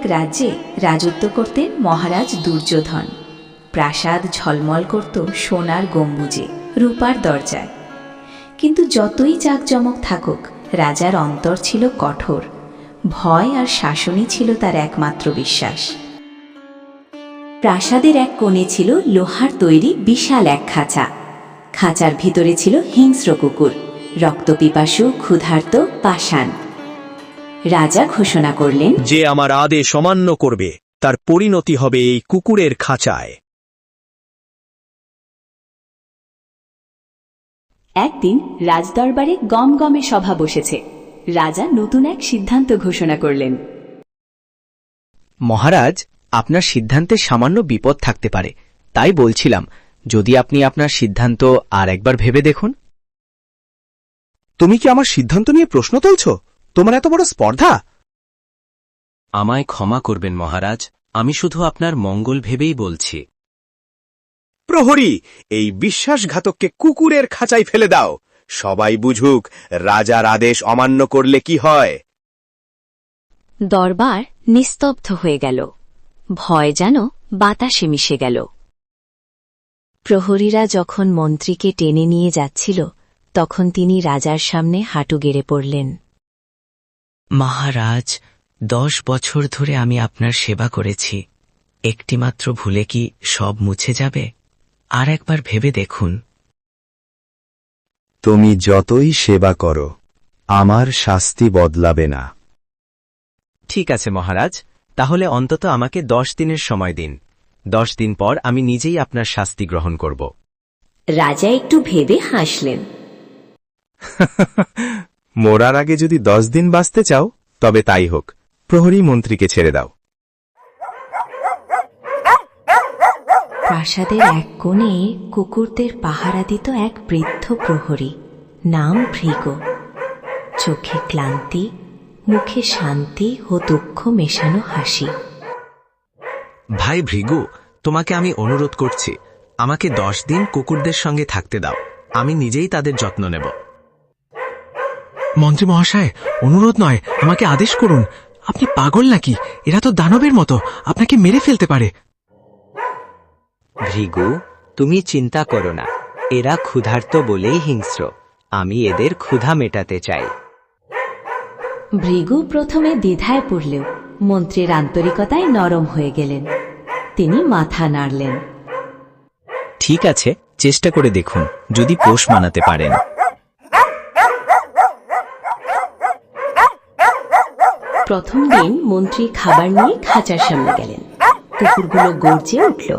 এক রাজ্যে রাজত্ব করতেন মহারাজ দুর্যোধন। প্রাসাদ ঝলমল করত সোনার গম্বুজে, রূপার দরজায়। কিন্তু যতই জাঁকজমক থাকুক, রাজার অন্তর ছিল কঠোর। ভয় আর শাসনই ছিল তার একমাত্র বিশ্বাস। প্রাসাদের এক কোণে ছিল লোহার তৈরি বিশাল এক খাঁচা। খাঁচার ভিতরে ছিল হিংস্র কুকুর, রক্তপিপাসু, ক্ষুধার্ত, পাষাণ। রাজা ঘোষণা করলেন, যে আমার আদেশ অমান্য করবে তার পরিণতি হবে এই কুকুরের খাঁচায়। একদিন রাজদরবারে গমগমে সভা বসেছে। রাজা নতুন এক সিদ্ধান্ত ঘোষণা করলেন। মহারাজ, আপনার সিদ্ধান্তে সামান্য বিপদ থাকতে পারে, তাই বলছিলাম যদি আপনি আপনার সিদ্ধান্ত আর একবার ভেবে দেখুন। তুমি কি আমার সিদ্ধান্ত নিয়ে প্রশ্ন তুলছ? তোমার এত বড় স্পর্ধা! আমায় ক্ষমা করবেন মহারাজ, আমি শুধু আপনার মঙ্গল ভেবেই বলছি। প্রহরী, এই বিশ্বাসঘাতককে কুকুরের খাঁচায় ফেলে দাও। সবাই বুঝুক রাজার আদেশ অমান্য করলে কি হয়। দরবার নিস্তব্ধ হয়ে গেল। ভয় যেন বাতাসে মিশে গেল। প্রহরীরা যখন মন্ত্রীকে টেনে নিয়ে যাচ্ছিল, তখন তিনি রাজার সামনে হাঁটু গেড়ে পড়লেন। মহারাজ, 10 বছর ধরে আমি আপনার সেবা করেছি। একটিমাত্র ভুলে কি সব মুছে যাবে? আর একবার ভেবে দেখুন। তুমি যতই সেবা করো, আমার শাস্তি বদলাবে না। ঠিক আছে মহারাজ, তাহলে অন্তত আমাকে 10 দিনের সময় দিন। 10 দিন পর আমি নিজেই আপনার শাস্তি গ্রহণ করব। রাজা একটু ভেবে হাসলেন। মরার আগে যদি 10 দিন বাঁচতে চাও, তবে তাই হোক। প্রহরী মন্ত্রীকে ছেড়ে দাও। প্রাসাদের এক কোণে কুকুরদের পাহারা দিত এক বৃদ্ধ প্রহরী, নাম ভৃগু। চোখে ক্লান্তি, মুখে শান্তি ও দুঃখ মেশানো হাসি। ভাই ভৃগু, তোমাকে আমি অনুরোধ করছি, আমাকে 10 দিন কুকুরদের সঙ্গে থাকতে দাও। আমি নিজেই তাদের যত্ন নেব। মন্ত্রী মহাশয়, অনুরোধ নয়, আমাকে আদেশ করুন। আপনি পাগল নাকি? এরা তো দানবের মতো, আপনাকে মেরে ফেলতে পারে। ভৃগু, তুমি চিন্তা করো না, এরা ক্ষুধার্ত বলেই হিংস্র। আমি এদের ক্ষুধা মেটাতে চাই। ভৃগু প্রথমে দ্বিধায় পড়লেও মন্ত্রীর আন্তরিকতায় নরম হয়ে গেলেন। তিনি মাথা নাড়লেন। ঠিক আছে, চেষ্টা করে দেখুন, যদি পোষ মানাতে পারেন। প্রথম দিন মন্ত্রী খাবার নিয়ে খাঁচার সামনে গেলেন। কুকুরগুলো গর্জে উঠল,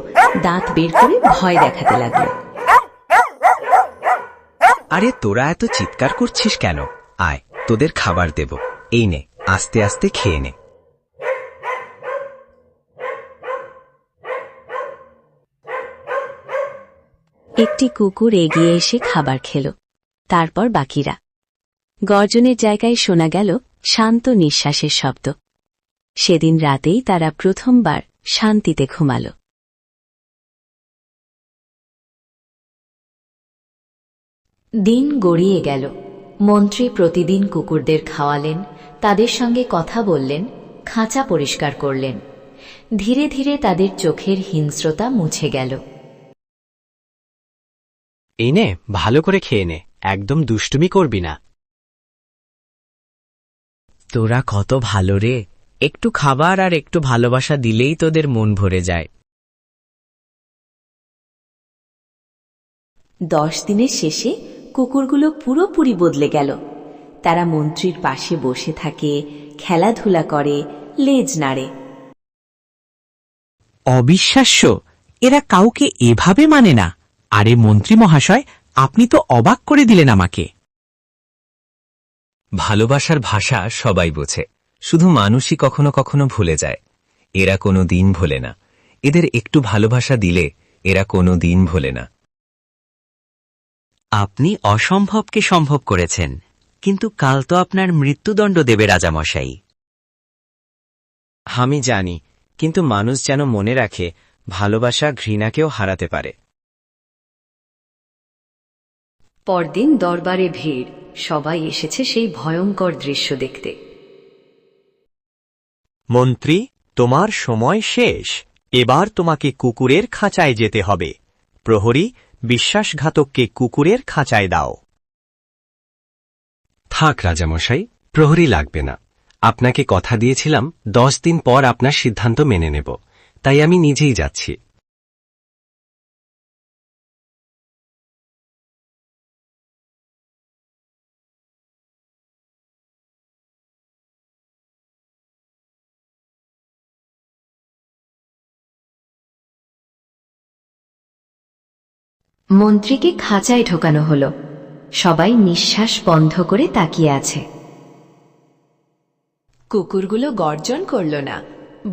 দাঁত বের করে ভয় দেখাতে লাগলো। আরে তোরা এত চিৎকার করছিস কেন? আয়, তোদের খাবার দেব। এই নে, আস্তে আস্তে খেয়ে নে। একটি কুকুর এগিয়ে এসে খাবার খেল, তারপর বাকিরা। গর্জনের জায়গায় শোনা গেল শান্ত নিঃশ্বাসের শব্দ। সেদিন রাতেই তারা প্রথমবার শান্তিতে ঘুমাল। দিন গড়িয়ে গেল। মন্ত্রী প্রতিদিন কুকুরদের খাওয়ালেন, তাদের সঙ্গে কথা বললেন, খাঁচা পরিষ্কার করলেন। ধীরে ধীরে তাদের চোখের হিংস্রতা মুছে গেল। এই নে, ভালো করে খেয়ে নে, একদম দুষ্টুমি করবি না। তোরা কত ভালো রে, একটু খাবার আর একটু ভালোবাসা দিলেই তোদের মন ভরে যায়। 10 দিনের শেষে কুকুরগুলো পুরোপুরি বদলে গেল। তারা মন্ত্রীর পাশে বসে থাকে, খেলাধুলা করে, লেজ নাড়ে। অবিশ্বাস্য, এরা কাউকে এভাবে মানে না। আরে মন্ত্রী মহাশয়, আপনি তো অবাক করে দিলেন আমাকে। ভালোবাসার ভাষা সবাই বোঝে, শুধু মানুষই কখনো কখনো ভুলে যায়। এরা কোনো দিন ভোলে না। এদের একটু ভালোবাসা দিলে এরা কোনো দিন ভোলে না। আপনি অসম্ভবকে সম্ভব করেছেন, কিন্তু কাল তো আপনার মৃত্যুদণ্ড দেবে রাজামশাই। আমি জানি, কিন্তু মানুষ যেন মনে রাখে, ভালোবাসা ঘৃণাকেও হারাতে পারে। পরদিন দরবারে ভিড়, সবাই এসেছে সেই ভয়ঙ্কর দৃশ্য দেখতে। মন্ত্রী, তোমার সময় শেষ। এবার তোমাকে কুকুরের খাঁচায় যেতে হবে। প্রহরী, বিশ্বাসঘাতককে কুকুরের খাঁচায় দাও। থাক রাজামশাই, প্রহরী লাগবে না। আপনাকে কথা দিয়েছিলাম 10 দিন পর আপনার সিদ্ধান্ত মেনে নেব, তাই আমি নিজেই যাচ্ছি। মন্ত্রীকে খাঁচায় ঢোকানো হলো। সবাই নিঃশ্বাস বন্ধ করে তাকিয়ে আছে। কুকুরগুলো গর্জন করল না,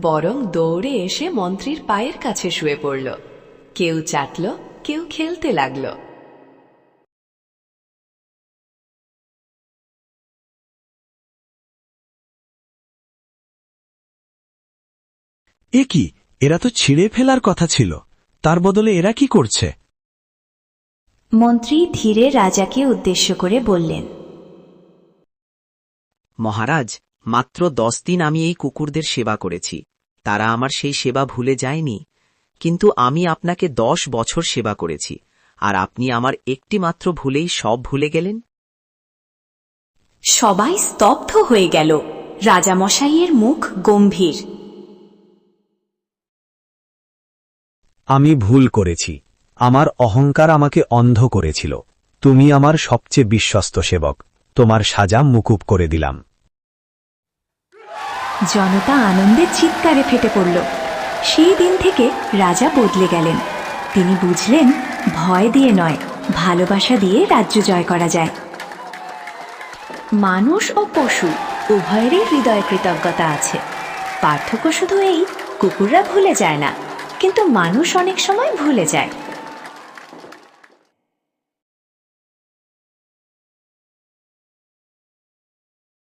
বরং দৌড়ে এসে মন্ত্রীর পায়ের কাছে শুয়ে পড়ল। কেউ চাটল, কেউ খেলতে লাগল। এ কি, এরা তো ছিঁড়ে ফেলার কথা ছিল, তার বদলে এরা কি করছে? মন্ত্রী ধীরে রাজাকে উদ্দেশ্য করে বললেন, মহারাজ, মাত্র 10 দিন আমি এই কুকুরদের সেবা করেছি। তারা আমার সেই সেবা ভুলে যায়নি। কিন্তু আমি আপনাকে 10 বছর সেবা করেছি, আর আপনি আমার একটি মাত্র ভুলেই সব ভুলে গেলেন। সবাই স্তব্ধ হয়ে গেল। রাজামশাইয়ের মুখ গম্ভীর। আমি ভুল করেছি। আমার অহংকার আমাকে অন্ধ করেছিল। তুমি আমার সবচেয়ে বিশ্বস্ত সেবক। তোমার সাজা মুকুব করে দিলাম। জনতা আনন্দে চিৎকারে ফেটে পড়ল। সেই দিন থেকে রাজা বদলে গেলেন। তিনি বুঝলেন, ভয় দিয়ে নয়, ভালোবাসা দিয়ে রাজ্য জয় করা যায়। মানুষ ও পশু উভয়েরই হৃদয়ে কৃতজ্ঞতা আছে। পার্থক্য শুধু এই, কুকুররা ভুলে যায় না, কিন্তু মানুষ অনেক সময় ভুলে যায়।